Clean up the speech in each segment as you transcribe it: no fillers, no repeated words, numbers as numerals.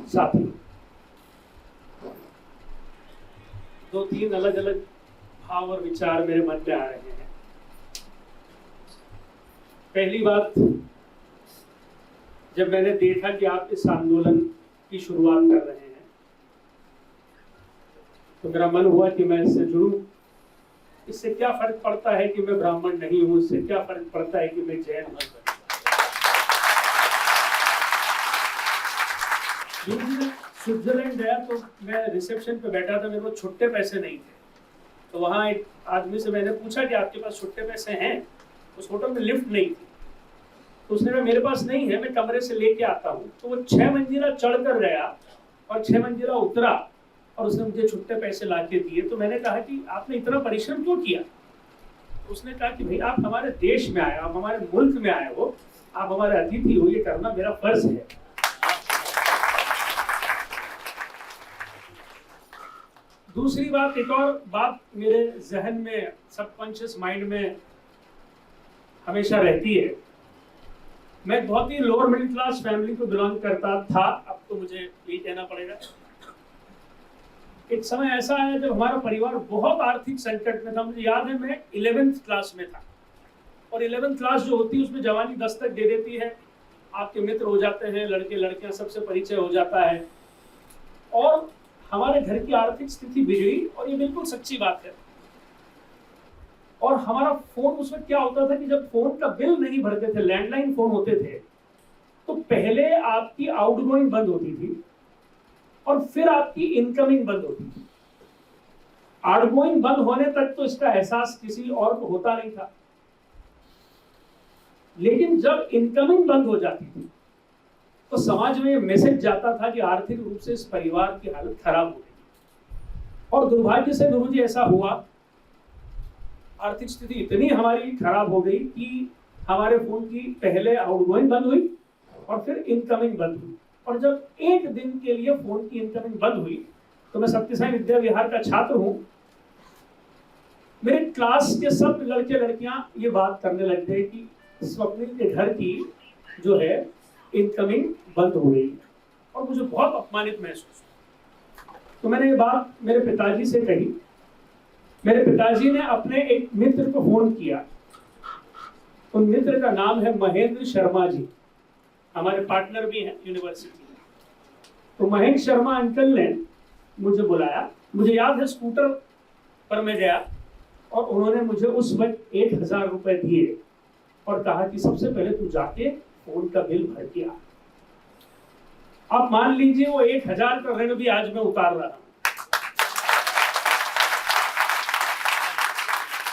साथी, दो तीन अलग अलग भाव और विचार मेरे मन में आ रहे हैं। पहली बात, जब मैंने देखा कि आप इस आंदोलन की शुरुआत कर रहे हैं तो मेरा मन हुआ कि मैं इससे जुड़ूं। इससे क्या फर्क पड़ता है कि मैं ब्राह्मण नहीं हूं, इससे क्या फर्क पड़ता है कि मैं जैन हूं। स्विट्जरलैंड गया तो मैं रिसेप्शन पे बैठा था, मेरे को छुट्टे पैसे नहीं थे, तो वहां एक आदमी से मैंने पूछा कि आपके पास छुट्टे पैसे हैं। उस होटल में लिफ्ट नहीं थी, तो उसने कहा मेरे पास नहीं है, मैं कमरे से लेके आता हूँ। तो वो 6 मंजिला चढ़ कर गया और 6 मंजिला उतरा और उसने मुझे छुट्टे पैसे ला के दिए। तो मैंने कहा कि आपने इतना परिश्रम क्यों किया? तो उसने कहा कि भाई आप हमारे देश में आए, आप हमारे मुल्क में आए हो, आप हमारे अतिथि हो, ये करना मेरा फर्ज है। दूसरी बात, एक और बात मेरे जहन में, सबकॉन्शियस माइंड में हमेशा रहती है। मैं बहुत ही लोअर मिडिल क्लास फैमिली को बिलोंग करता था, अब तो मुझे यही कहना पड़ेगा। एक समय ऐसा आया जब हमारा परिवार बहुत आर्थिक संकट में था। मुझे याद है मैं 11th क्लास में था, और 11th क्लास जो होती है उसमें जवानी दस्तक दे देती है, आपके मित्र हो जाते हैं, लड़के लड़कियां सबसे परिचय हो जाता है, और हमारे घर की आर्थिक स्थिति बिगड़ी, और ये बिल्कुल सच्ची बात है। और हमारा फोन उस वक्त क्या होता था कि जब फोन का बिल नहीं भरते थे, लैंडलाइन फोन होते थे, तो पहले आपकी आउटगोइंग बंद होती थी और फिर आपकी इनकमिंग बंद होती थी। आउटगोइंग बंद होने तक तो इसका एहसास किसी और को होता नहीं था, लेकिन जब इनकमिंग बंद हो जाती थी तो समाज में मैसेज जाता था कि आर्थिक रूप से इस परिवार की हालत खराब हो गई। और दुर्भाग्य से गुरुजी ऐसा हुआ, आर्थिक स्थिति इतनी हमारी खराब हो गई कि हमारे फोन की पहले आउटगोइंग बंद हुई और फिर इनकमिंग बंद हुई। और जब एक दिन के लिए फोन की इनकमिंग बंद हुई, तो मैं सत्य साई विद्या विहार का छात्र हूं, मेरे क्लास के सब लड़के लड़कियां ये बात करने लग गए कि स्वप्निल के घर की जो है इनकमिंग बंद हो गई, और मुझे बहुत अपमानित महसूस हुआ। तो मैंने ये बात मेरे पिताजी से कही। मेरे पिताजी ने अपने एक मित्र को फोन किया। उन मित्र का नाम है महेंद्र शर्मा जी, हमारे पार्टनर भी हैं यूनिवर्सिटी में। तो महेंद्र शर्मा अंकल ने मुझे बुलाया। मुझे याद है स्कूटर पर मैं गया और उन्होंने मुझे उस वक्त 1000 रुपए दिए और कहा कि सबसे पहले तू जाके फोन का बिल भर के आ। आप मान लीजिए वो 1000 का ऋण भी आज मैं उतार रहा हूं,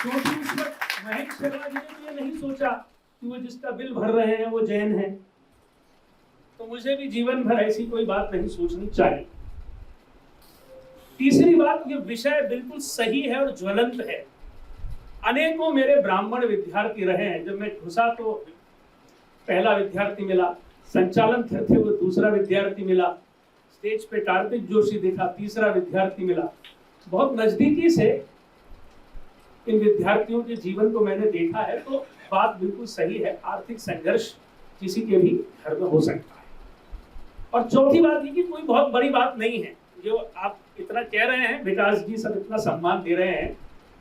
क्योंकि उस वक्त महेंद्र शर्मा जी ने तो ये नहीं सोचा कि वो जिसका बिल भर रहे हैं वो जैन है। तो मुझे भी जीवन भर ऐसी कोई बात नहीं सोचनी चाहिए। तीसरी बात, ये विषय बिल्कुल सही है और ज्वलंत है। अनेकों मेरे ब्राह्मण विद्यार्थी रहे हैं। जब मैं घुसा तो पहला विद्यार्थी मिला, संचालन करते हुए दूसरा विद्यार्थी मिला, स्टेज पे कार्तिक जोशी देखा, तीसरा विद्यार्थी मिला। बहुत नजदीकी से इन विद्यार्थियों के जीवन को मैंने देखा है। तो बात बिल्कुल सही है, आर्थिक संघर्ष किसी के भी घर में हो सकता है। और चौथी बात ये कि कोई बहुत बड़ी बात नहीं है जो आप इतना कह रहे हैं, विकास जी सब इतना सम्मान दे रहे हैं।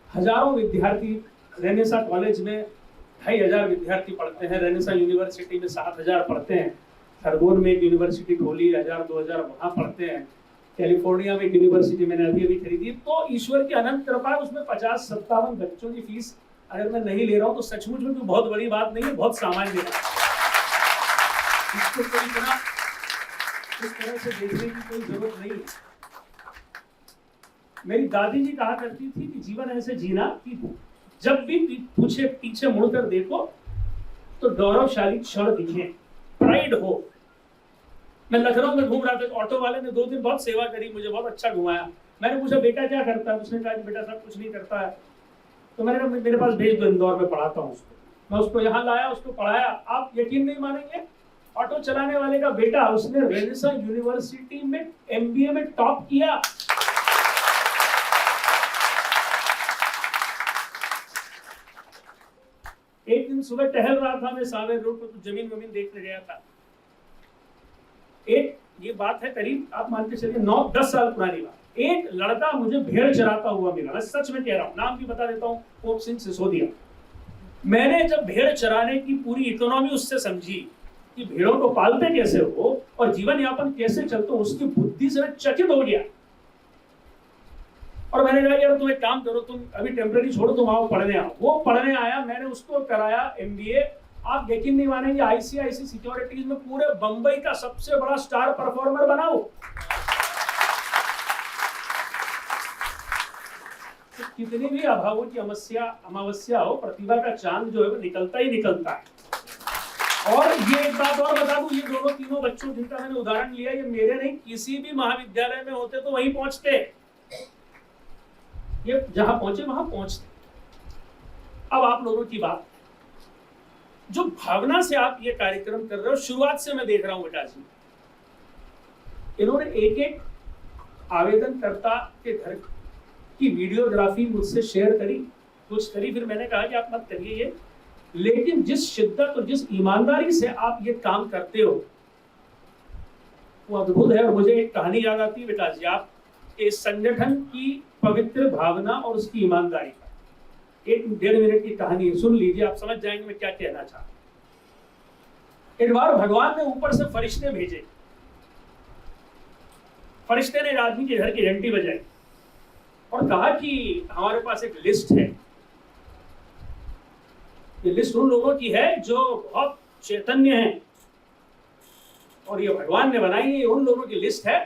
हजारों विद्यार्थी रेनेसा कॉलेज में 2500 विद्यार्थी पढ़ते हैं, रेनेसा यूनिवर्सिटी में 7000 पढ़ते हैं, खरगोन में एक यूनिवर्सिटी खोली, 1000-2000 वहां पढ़ते हैं, कैलिफोर्निया में एक यूनिवर्सिटी मैंने अभी खरीदी। तो ईश्वर की अनंत कृपा, उसमें 50-57 बच्चों की फीस अगर मैं नहीं ले रहा हूँ तो सचमुच में कोई बहुत बड़ी बात नहीं है, बहुत सामान्य है। इसको कोई इतना इस तरह से देखने की कोई जरूरत नहीं है। मेरी दादी जी कहा करती थी कि जीवन ऐसे जीना कि जब भी पीछे मुड़कर देखो तो गौरवशाली क्षण दिखे, प्राइड हो। मैं लखनऊ में घूम रहा था, ऑटो वाले ने 2 दिन बहुत सेवा करी, मुझे बहुत अच्छा घुमाया। मैंने पूछा बेटा क्या करता है? उसने कहा कि बेटा सब कुछ नहीं करता है। तो मैंने कहा मेरे पास भेज दो, इंदौर में पढ़ाता हूँ उसको। मैं उसको यहाँ लाया, उसको पढ़ाया। आप यकीन नहीं मानेंगे, ऑटो चलाने वाले का बेटा, उसने रेनेसा यूनिवर्सिटी में MBA में टॉप किया। एक दिन सुबह टहल रहा था मैं सावेर रोड पर, तो जमीन वमीन देखने गया था। एक ये बात है करीब आप मान के चलिए 9-10 साल पुरानी बात। एक लड़का मुझे भेड़ चराता हुआ मिला, मैं सच में कह रहा हूँ, नाम भी बता देता हूँ, पोप सिंह सिसोदिया। मैंने जब भेड़ चराने की पूरी इकोनॉमी उससे समझी कि भेड़ों को पालते कैसे हो और जीवन यापन कैसे चलते हो, उसकी बुद्धि से मैं चकित हो गया। और मैंने कहा यार तुम एक काम करो, तुम अभी टेम्पररी छोड़ो, तुम आओ पढ़ने आओ। वो पढ़ने आया, मैंने उसको कराया MBA। आप यकीन नहीं मानेंगे, ICICI सिक्योरिटीज में पूरे बंबई का सबसे बड़ा स्टार परफॉर्मर बना वो। तो कितनी भी अभावों की अमावस्या हो, प्रतिभा का चांद जो है वो निकलता ही निकलता है। और ये एक बात और बता दूं, ये दोनों तीनों बच्चों जिनका मैंने उदाहरण लिया, ये मेरे नहीं, किसी भी महाविद्यालय में होते तो वहीं पहुंचते, ये जहां पहुंचे वहां पहुंचते। अब आप लोगों की बात, जो भावना से आप ये कार्यक्रम कर रहे हो, शुरुआत से मैं देख रहा हूं बेटा जी, इन्होंने एक एक आवेदनकर्ता के घर की वीडियोग्राफी मुझसे शेयर करी, कुछ करी, फिर मैंने कहा कि आप मत करिए ये, लेकिन जिस शिद्दत और जिस ईमानदारी से आप ये काम करते हो वो अद्भुत है। और मुझे एक कहानी याद आती है बेटा जी, आप इस संगठन की पवित्र भावना और उसकी ईमानदारी का 1-1.5 मिनट की कहानी सुन लीजिए, आप समझ जाएंगे मैं क्या कहना चाहता हूं। एक बार भगवान ने ऊपर से फरिश्ते भेजे, फरिश्ते ने एक आदमी के घर की घंटी बजाई और कहा कि हमारे पास एक लिस्ट है, ये लिस्ट उन लोगों की है जो बहुत चैतन्य हैं, और ये भगवान ने बनाई है, ये उन लोगों की लिस्ट है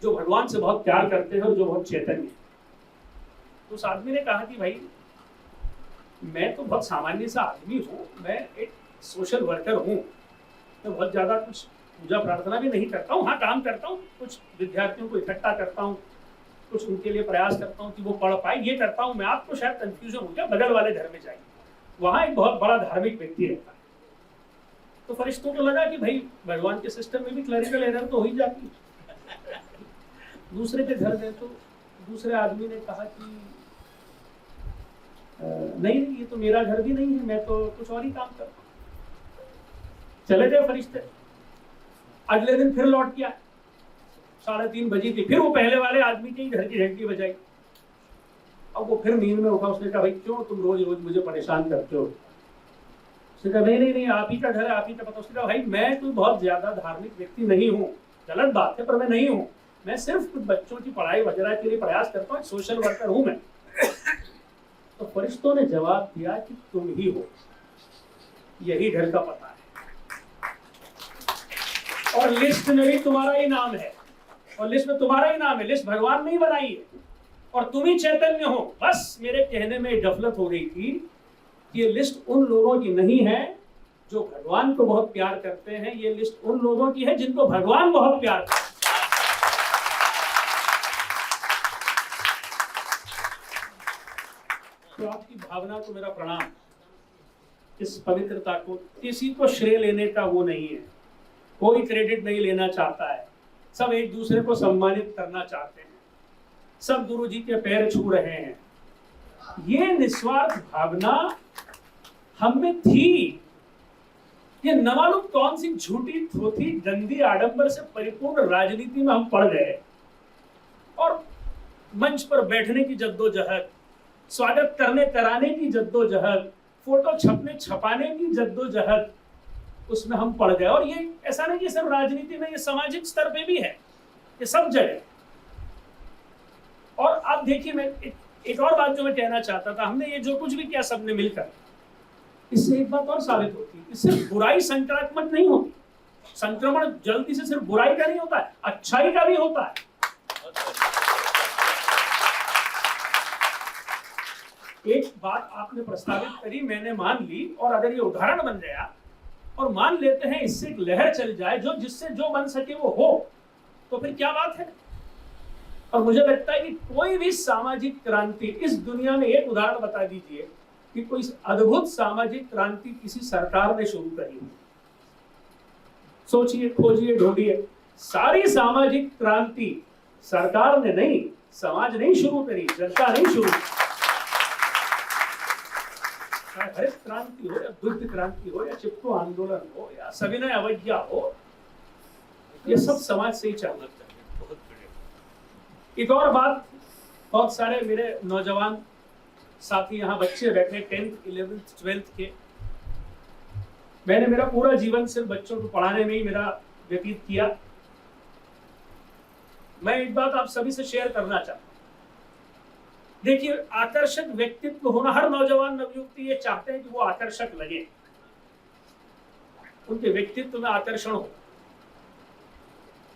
जो भगवान से बहुत प्यार करते हैं और जो बहुत चैतन्य है। तो उस आदमी ने कहा कि भाई मैं तो बहुत सामान्य सा आदमी हूँ, मैं एक सोशल वर्कर हूँ, मैं बहुत ज्यादा कुछ पूजा प्रार्थना भी नहीं करता हूँ, हाँ काम करता हूँ, कुछ विद्यार्थियों को इकट्ठा करता हूँ, कुछ उनके लिए प्रयास करता हूँ कि वो पढ़ पाए, ये करता हूँ मैं। आपको शायद कंफ्यूजन हो गया, बगल वाले घर में जाइए, वहां एक बहुत बड़ा धार्मिक व्यक्ति रहता है। तो फरिश्तों को लगा कि भाई भगवान के सिस्टम में भी क्लरिकल एरर तो हो ही जाती है। दूसरे के घर गए तो दूसरे आदमी ने कहा कि नहीं ये तो मेरा घर भी नहीं है, मैं तो कुछ और ही काम करता हूँ। चले गए फरिश्ते। अगले दिन फिर लौट के आए, 3:30 बजी थी, फिर वो पहले वाले आदमी के घर की घंटी बजाई। अब वो फिर नींद में उठा, उसने कहा भाई क्यों तुम रोज रोज मुझे परेशान करते हो? उसने कहा नहीं आप ही का घर है, आप ही का पता। उसने कहा भाई मैं कोई बहुत ज्यादा धार्मिक व्यक्ति नहीं हूँ, गलत बात है पर मैं नहीं हूँ, मैं सिर्फ कुछ बच्चों की पढ़ाई वगैरह के लिए प्रयास करता हूँ, सोशल वर्कर हूँ मैं। तो फरिश्तों ने जवाब दिया कि तुम ही हो, यही घर का पता है, और लिस्ट में भी तुम्हारा ही नाम है, और लिस्ट में तुम्हारा ही नाम है, लिस्ट भगवान ने ही बनाई है, और तुम ही चैतन्य हो। बस मेरे कहने में गफलत हो गई थी कि ये लिस्ट उन लोगों की नहीं है जो भगवान को बहुत प्यार करते हैं, ये लिस्ट उन लोगों की है जिनको भगवान बहुत प्यार करते हैं। तो आपकी भावना को मेरा प्रणाम, इस पवित्रता को, किसी को श्रेय लेने का वो नहीं है, कोई क्रेडिट नहीं लेना चाहता है, सब एक दूसरे को सम्मानित करना चाहते हैं, सब गुरु जी के पैर छू रहे हैं। ये निस्वार्थ भावना हम में थी, ये न मालूम कौन सी झूठी थोथी गंदी आडंबर से परिपूर्ण राजनीति में हम पड़ गए, और मंच पर बैठने की जद्दोजहद, स्वागत करने कराने की जद्दोजहद, फोटो छपने छपाने की जद्दोजहद, उसमें हम पड़ गए। और ये ऐसा नहीं कि सिर्फ राजनीति में, ये सामाजिक स्तर पे भी है, ये सब जगह। और आप देखिए, मैं एक और बात जो मैं कहना चाहता था, हमने ये जो कुछ भी किया सबने मिलकर, इससे एक बात और साबित होती है कि सिर्फ बुराई संक्रामक नहीं होती, संक्रमण जल्दी से सिर्फ बुराई का नहीं होता है, अच्छाई का भी होता है। एक बात आपने प्रस्तावित करी, मैंने मान ली, और अगर ये उदाहरण बन गया और मान लेते हैं इससे एक लहर चल जाए जो जिससे जो बन सके वो हो, तो फिर क्या बात है। और मुझे लगता है कि कोई भी सामाजिक क्रांति इस दुनिया में, एक उदाहरण बता दीजिए कि कोई अद्भुत सामाजिक क्रांति किसी सरकार ने शुरू करी, सोचिए, खोजिए, ढूंढिए। सारी सामाजिक क्रांति सरकार ने नहीं, समाज नहीं शुरू करी, जनता नहीं शुरू करी। हरित क्रांति हो या दुग्ध क्रांति हो या चिपको आंदोलन हो या सविनय अवज्ञा हो, ये सब समाज से ही चलना चाहिए। बहुत बढ़िया। एक और बात, बहुत सारे मेरे नौजवान साथी यहाँ बच्चे बैठे 10th 11th 12th के, मैंने मेरा पूरा जीवन सिर्फ बच्चों को पढ़ाने में ही मेरा व्यतीत किया। मैं एक बात आप सभी से शेयर करना चाहता हूं। देखिए, आकर्षक व्यक्तित्व होना, हर नौजवान नवयुवती ये चाहते हैं कि वो आकर्षक लगे, उनके व्यक्तित्व में आकर्षण हो।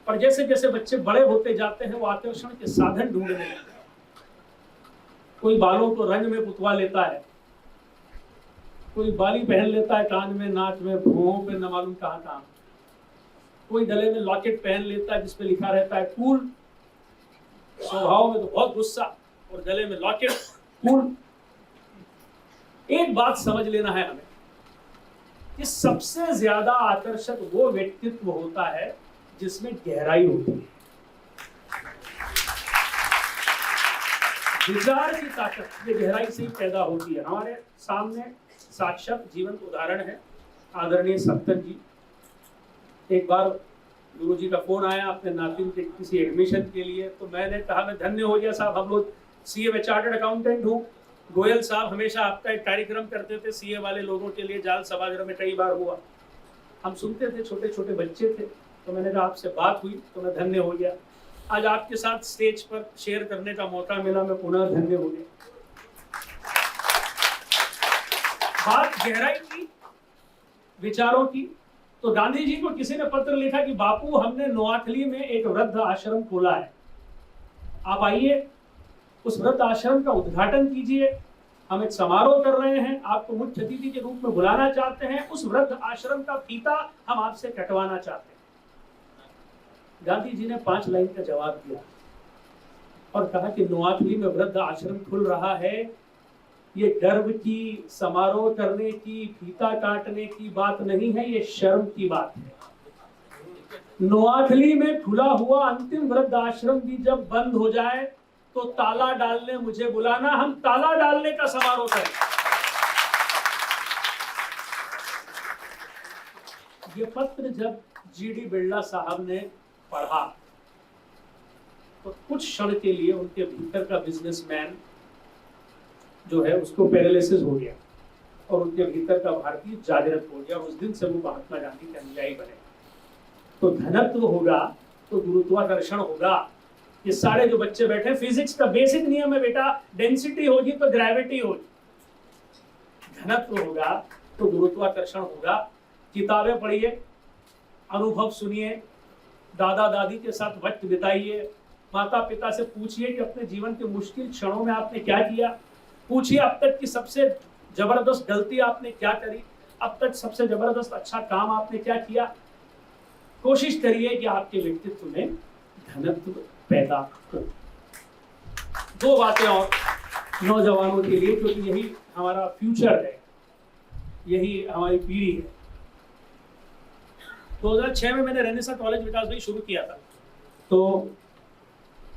पर जैसे जैसे बच्चे बड़े होते जाते हैं वो आकर्षण के साधन ढूंढने लगते हैं। कोई बालों को रंग में पुतवा लेता है, कोई बाली पहन लेता है कान में, नाक में, भुओं पे, न मालूम कहां कहां। कोई गले में लॉकेट पहन लेता है जिसपे लिखा रहता है कूल। स्वभाव में तो बहुत गुस्सा और गले में लॉकेट, कूल। एक बात समझ लेना है हमें कि सबसे ज्यादा आकर्षक वो व्यक्तित्व होता है जिसमें गहराई होती है, विचार की ताकत। ये गहराई से ही पैदा होती है। हमारे सामने साक्षात जीवंत उदाहरण है आदरणीय सत्तर जी। एक बार गुरु जी का फोन आया अपने नातिन के किसी एडमिशन के लिए, तो मैंने कहा मैं धन्य हो गया साहब, हम लोग सीए में चार्टर्ड अकाउंटेंट हूँ। गोयल साहब हमेशा आपका एक कार्यक्रम करते थे सीए वाले लोगों के लिए, जाल सभागार में कई बार हुआ, हम सुनते थे, छोटे छोटे बच्चे थे। तो मैंने कहा आपसे बात हुई तो मैं धन्य हो गया। आज आपके साथ स्टेज पर शेयर करने का मौका मिला, मैं पुनः धन्य हो गया। बात गहराई की, विचारों की। तो गांधी जी को किसी ने पत्र लिखा कि बापू, हमने नोआखली में एक वृद्ध आश्रम खोला है, आप आइए, उस वृद्ध आश्रम का उद्घाटन कीजिए। हम एक समारोह कर रहे हैं, आपको मुख्य अतिथि के रूप में बुलाना चाहते हैं, उस वृद्ध आश्रम का फीता हम आपसे कटवाना चाहते हैं। गांधी जी ने 5 लाइन का जवाब दिया और कहा कि नोआखली में वृद्ध आश्रम खुल रहा है, ये गर्व की, समारोह करने की, फीता काटने की बात नहीं है, ये शर्म की बात है। नोआखली में खुला हुआ अंतिम वृद्ध आश्रम भी जब बंद हो जाए तो ताला डालने मुझे बुलाना, हम ताला डालने का समारोह करें। ये पत्र जब जीडी बिरला साहब ने पढ़ा तो कुछ क्षण के लिए उनके भीतर का बिजनेसमैन जो है उसको पैरालिसिस हो गया और उनके भीतर का भारतीय जागृत हो गया। उस दिन से वो महात्मा गांधी के अनुयायी बने। तो घनत्व होगा तो गुरुत्वाकर्षण होगा। ये सारे जो बच्चे बैठे, फिजिक्स का बेसिक नियम है बेटा, डेंसिटी होगी तो ग्रेविटी होगी। घनत्व होगा तो गुरुत्वाकर्षण होगा। किताबें पढ़िए, अनुभव सुनिए, दादा दादी के साथ वक्त बिताइए, माता पिता से पूछिए कि अपने जीवन के मुश्किल क्षणों में आपने क्या किया। पूछिए अब तक की सबसे जबरदस्त गलती आपने क्या करी, अब तक सबसे जबरदस्त अच्छा काम आपने क्या किया। कोशिश करिए कि आपके व्यक्तित्व में घनत्व पैदा हो। 2 बातें और नौजवानों के लिए, क्योंकि यही हमारा फ्यूचर है, यही हमारी पीढ़ी है। 2006 में मैंने रेनेसा कॉलेज विकास भाई शुरू किया था। तो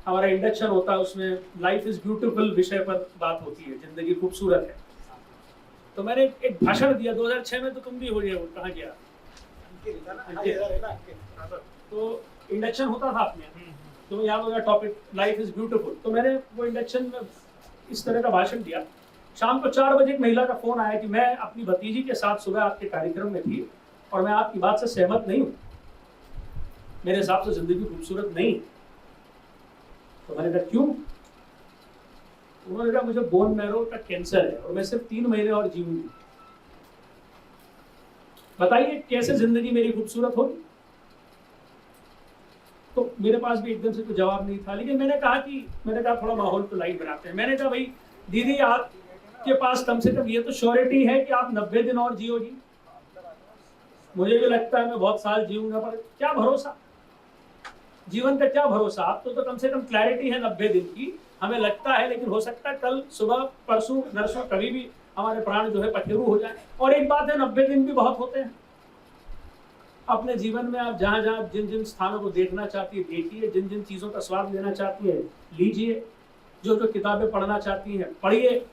हमारा इंडक्शन होता है, उसमें लाइफ इज ब्यूटीफुल विषय पर बात होती है, जिंदगी खूबसूरत है। तो मैंने एक भाषण दिया 2006 में, तो तुम भी हो गए, कहाँ गया, तो इंडक्शन होता था अपने, तो याद होगा टॉपिक लाइफ इज ब्यूटीफुल। तो मैंने वो इंडक्शन में इस तरह का भाषण दिया। शाम को 4 बजे एक महिला का फोन आया कि मैं अपनी भतीजी के साथ सुबह आपके कार्यक्रम में थी और मैं आपकी बात से सहमत नहीं हूँ, मेरे हिसाब से जिंदगी खूबसूरत नहीं। तो मैंने कहा क्यों? उन्होंने कहा मुझे बोन मैरो का कैंसर है और मैं सिर्फ 3 महीने और जीऊंगी। बताइए कैसे जिंदगी मेरी खूबसूरत होगी? तो मेरे पास भी एकदम से कोई जवाब नहीं था, लेकिन मैंने कहा थोड़ा माहौल को लाइट बनाते हैं। मैंने कहा भाई दीदी, आपके पास कम से कम ये तो श्योरिटी है कि आप 90 दिन और जियोगी। मुझे भी लगता है मैं बहुत साल जीऊंगा, पर क्या भरोसा, जीवन का क्या भरोसा। आप तो कम से कम क्लैरिटी है 90 दिन की, हमें लगता है, लेकिन हो सकता है कल सुबह परसों नरसों कभी भी हमारे प्राण जो है पखेरु हो जाए। और एक बात है, 90 दिन भी बहुत होते हैं। अपने जीवन में आप जहां जहां जिन जिन स्थानों को देखना चाहती है देखिए, जिन जिन चीजों का स्वाद लेना चाहती है लीजिए, जो जो किताबें पढ़ना चाहती हैं पढ़िए।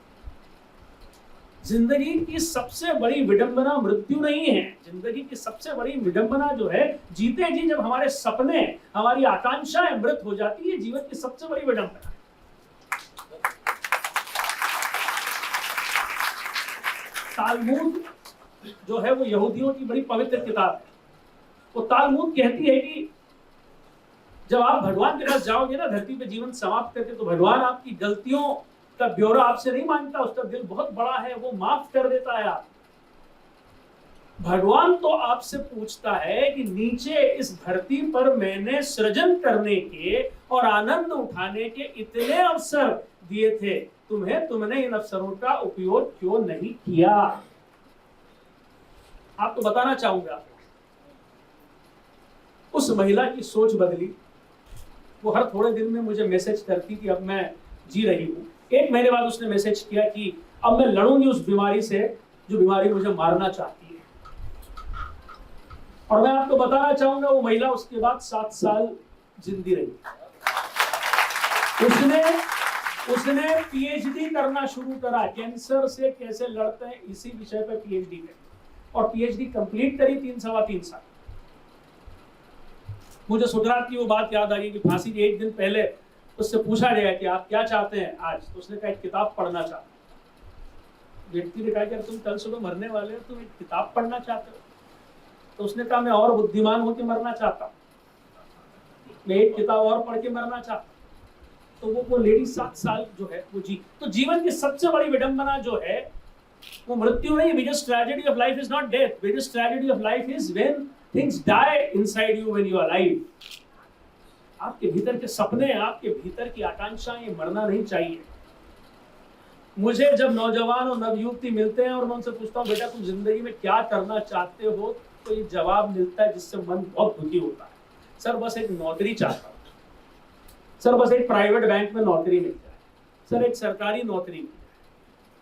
जिंदगी की सबसे बड़ी विडंबना मृत्यु नहीं है। जिंदगी की सबसे बड़ी विडंबना जो है, जीते जी जब हमारे सपने, हमारी आकांक्षाएं मृत हो जाती है, जीवन की सबसे बड़ी विडंबना। तालमुद जो है वो यहूदियों की बड़ी पवित्र किताब है। वो तालमुद कहती है कि जब आप भगवान के पास जाओगे ना धरती पे जीवन समाप्त करके, तो भगवान आपकी गलतियों का ब्यौरा आपसे नहीं मांगता, उसका दिल बहुत बड़ा है, वो माफ कर देता है आप। भगवान तो आपसे पूछता है कि नीचे इस धरती पर मैंने सृजन करने के और आनंद उठाने के इतने अवसर दिए थे, तुमने इन अवसरों का उपयोग क्यों नहीं किया? आपको बताना चाहूंगा, उस महिला की सोच बदली। वो हर थोड़े दिन में मुझे मैसेज करती कि अब मैं जी रही हूँ। 1 महीने बाद उसने मैसेज किया कि अब मैं लड़ूंगी उस बीमारी से जो बीमारी मुझे मारना चाहती है। और मैं आपको बताना चाहूंगा, वो महिला उसके बाद 7 साल जिंदी रही। उसने पीएचडी करना शुरू करा, कैंसर से कैसे लड़ते हैं इसी विषय पर पीएचडी करी, और पीएचडी कंप्लीट करी 3-3.25 साल। मुझे सुकरात की वो बात याद आ गई कि फांसी के 1 दिन पहले उससे पूछा गया कि आप क्या चाहते हैं आज, तो उसने कहा एक किताब पढ़ना चाहता हूं। व्यक्ति ने कहा कि तुम कल सुबह मरने वाले हो, तुम एक किताब पढ़ना चाहते हो? तो उसने कहा मैं और बुद्धिमान होकर मरना चाहता हूँ, मैं एक किताब और पढ़ के मरना चाहता हूँ। तो वो लेडी 7 साल जो है वो जी। तो जीवन की सबसे बड़ी विडंबना जो है वो मृत्यु नहीं। Biggest tragedy of life is not death, biggest tragedy of life is when things die inside you when you are alive. आपके भीतर के सपने, आपके भीतर की आकांक्षाएं, ये मरना नहीं चाहिए। मुझे जब नौजवान और नवयुवती मिलते हैं और मैं उनसे पूछता हूँ बेटा तुम जिंदगी में क्या करना चाहते हो, तो ये जवाब मिलता है जिससे मन बहुत दुखी होता है, सर बस एक नौकरी चाहता हूँ, सर बस एक प्राइवेट बैंक में नौकरी मिल जाए, सर एक सरकारी नौकरी मिल जाए,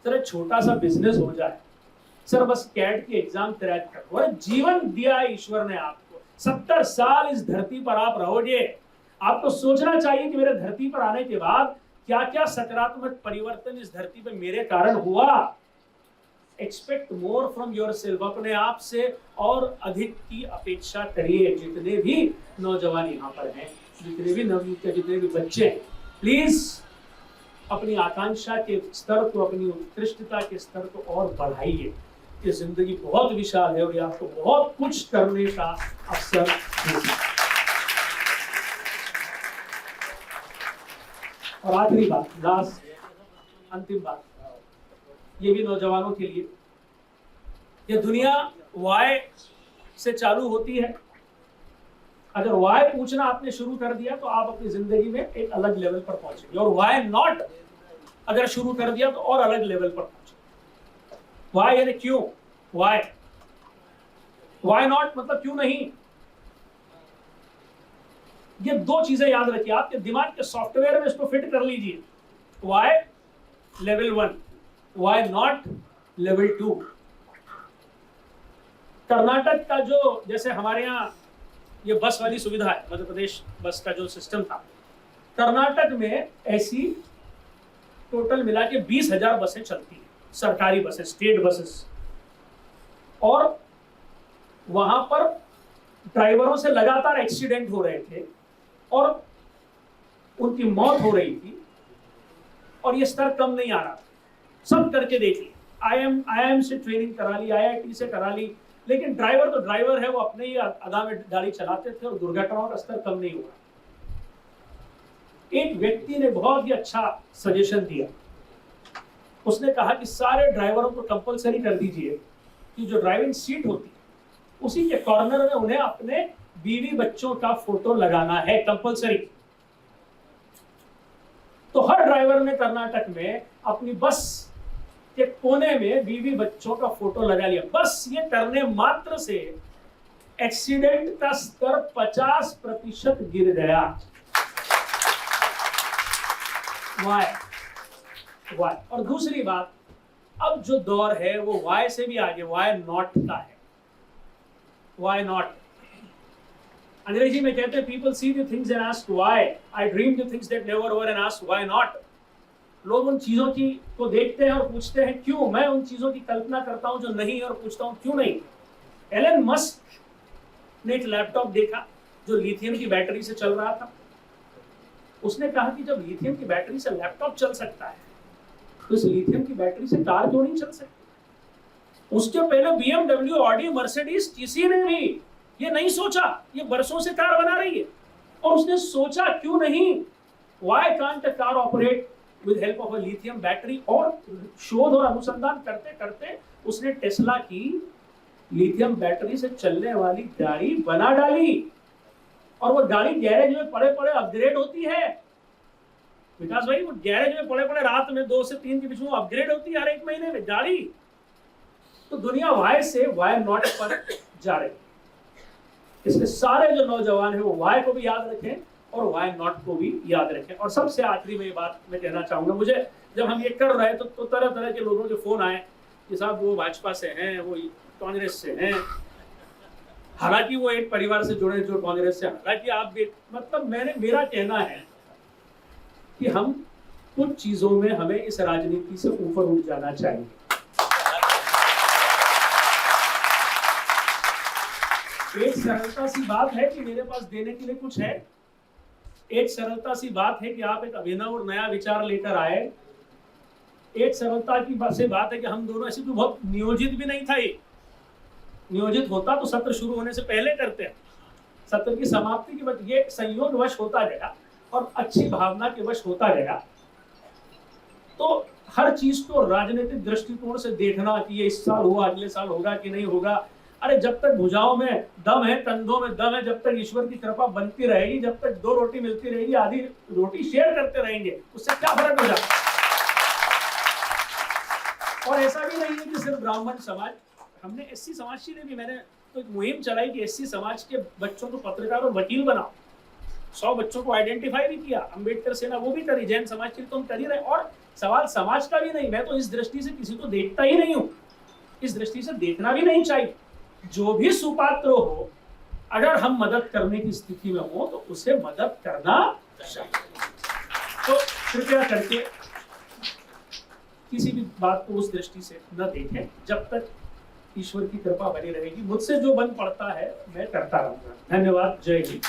सर एक छोटा सा बिजनेस हो जाए, सर बस कैट की एग्जाम क्रैक करो। और जीवन दिया है ईश्वर ने आपको, 70 साल इस धरती पर आप रहोगे। आपको सोचना चाहिए कि मेरे धरती पर आने के बाद क्या क्या सकारात्मक परिवर्तन इस धरती पर मेरे कारण हुआ। एक्सपेक्ट मोर फ्रॉम योरसेल्फ, अपने आप से और अधिक की अपेक्षा करिए। जितने भी नौजवान यहाँ पर हैं, जितने भी नवयुवक, जितने भी बच्चे हैं, प्लीज अपनी आकांक्षा के स्तर को, अपनी उत्कृष्टता के स्तर को और बढ़ाइए। ये जिंदगी बहुत विशाल है और ये आपको बहुत कुछ करने का अवसर देती है। और आखिरी बात, लास्ट अंतिम बात, ये भी नौजवानों के लिए, ये दुनिया वाई से चालू होती है। अगर वाई पूछना आपने शुरू कर दिया तो आप अपनी जिंदगी में एक अलग लेवल पर पहुंचेंगे, और वाई नॉट अगर शुरू कर दिया तो और अलग लेवल पर पहुंचेंगे। वाई यानी क्यों, वाई नॉट मतलब क्यों नहीं। ये 2 चीजें याद रखिए, आपके दिमाग के सॉफ्टवेयर में इसको फिट कर लीजिए। Why level 1, why not level 2। Karnataka का जो, जैसे हमारे यहाँ ये बस वाली सुविधा है, मध्य प्रदेश बस का जो सिस्टम था, कर्नाटक में ऐसी टोटल मिला के 20,000 बसें चलती हैं, सरकारी बसें, स्टेट बसेस। और वहां पर ड्राइवरों से लगातार एक्सीडेंट हो रहे थे और उनकी मौत हो रही थी, और ये स्तर कम नहीं आ रहा था। सब करके देखिए, IIM से ट्रेनिंग करा ली, IIT से करा ली, लेकिन ड्राइवर तो ड्राइवर है, वो अपने ही अदा में गाड़ी चलाते थे और दुर्घटनाओं का स्तर कम नहीं हुआ। एक व्यक्ति ने बहुत ही अच्छा सजेशन दिया। उसने कहा कि सारे ड्राइवरों को कंपलसरी कर दीजिए कि जो ड्राइविंग सीट होती है उसी के कॉर्नर में उन्हें अपने बीवी बच्चों का फोटो लगाना है, कंपलसरी। तो हर ड्राइवर ने कर्नाटक में अपनी बस के कोने में बीवी बच्चों का फोटो लगा लिया। बस ये करने मात्र से एक्सीडेंट का स्तर 50% गिर गया। वाई। और दूसरी बात, अब जो दौर है वो वाई से भी आगे, वाई नॉट का है। वाई नॉट, अंग्रेजी में कहते हैं people see the things and ask why, I dream the things that never were and ask why not. लोग उन चीजों की को देखते हैं और पूछते हैं क्यों। मैं उन चीजों की कल्पना करता हूं जो नहीं है और पूछता हूं क्यों नहीं। एलन मस्क ने एक लैपटॉप देखा जो लिथियम की बैटरी से चल रहा था। उसने कहा कि जब लिथियम की बैटरी से लैपटॉप चल सकता है तो इस लिथियम की बैटरी से कार क्यों नहीं चल सकती। उसके पहले BMW, ऑडी, मर्सिडीज किसी ने भी ये नहीं सोचा। ये बरसों से कार बना रही है और उसने सोचा क्यों नहीं, why can't a car operate with help of a lithium battery. और शोध और अनुसंधान करते करते उसने टेस्ला की लिथियम बैटरी से चलने वाली गाड़ी बना डाली। और वो गाड़ी गैरेज में पड़े पड़े अपग्रेड होती है। विकास भाई, वो गैरेज में पड़े पड़े रात में 2 से 3 के बीच में अपग्रेड होती है हर एक महीने में गाड़ी। तो दुनिया वाई से वाई नॉट पर जा रही है। इसलिए सारे जो नौजवान हैं वो वाई को भी याद रखें और वाई नॉट को भी याद रखें। और सबसे आखिरी में ये बात मैं कहना चाहूंगा, मुझे जब हम ये कर रहे तो तरह तरह के लोगों के फोन आए कि साहब वो भाजपा से हैं, वो कांग्रेस से हैं। हालांकि वो एक परिवार से जुड़े जो कांग्रेस से, हालांकि आप भी, मतलब मेरा कहना है कि हम कुछ चीजों में हमें इस राजनीति से ऊपर उठ जाना चाहिए। एक सरलता सी बात है कि मेरे पास देने के लिए कुछ है। एक सरलता सी बात है कि आप एक अभिनव और नया विचार लेकर आए। एक सरलता की बात है कि हम दोनों ऐसे तो बहुत नियोजित भी नहीं था। ये नियोजित होता तो सत्र शुरू होने से पहले करते हैं। सत्र की समाप्ति के बाद ये संयोग वश होता गया और अच्छी भावना के वश होता गया। तो हर चीज को राजनीतिक दृष्टिकोण से देखना कि ये इस साल हुआ, अगले साल होगा कि नहीं होगा। अरे जब तक भुजाओं में दम है, कंधों में दम है, जब तक ईश्वर की कृपा बनती रहेगी, जब तक 2 रोटी मिलती रहेगी, आधी रोटी शेयर करते रहेंगे, उससे क्या फर्क हो जाता। और ऐसा भी नहीं है कि सिर्फ ब्राह्मण समाज, हमने एससी समाज के लिए भी मैंने तो एक मुहिम चलाई कि एससी समाज के बच्चों को पत्रकार और वकील बनाओ। 100 बच्चों को आइडेंटिफाई भी किया। अंबेडकर सेना वो भी करी, जैन समाज के लिए तो हम कर ही रहे। और सवाल समाज का भी नहीं, मैं तो इस दृष्टि से किसी को देखता ही नहीं हूं, इस दृष्टि से देखना भी नहीं चाहिए। जो भी सुपात्र हो, अगर हम मदद करने की स्थिति में हो तो उसे मदद करना चाहिए। तो कृपया करके किसी भी बात को उस दृष्टि से न देखें। जब तक ईश्वर की कृपा बनी रहेगी, मुझसे जो बन पड़ता है मैं करता रहूंगा। धन्यवाद। जय हिंद।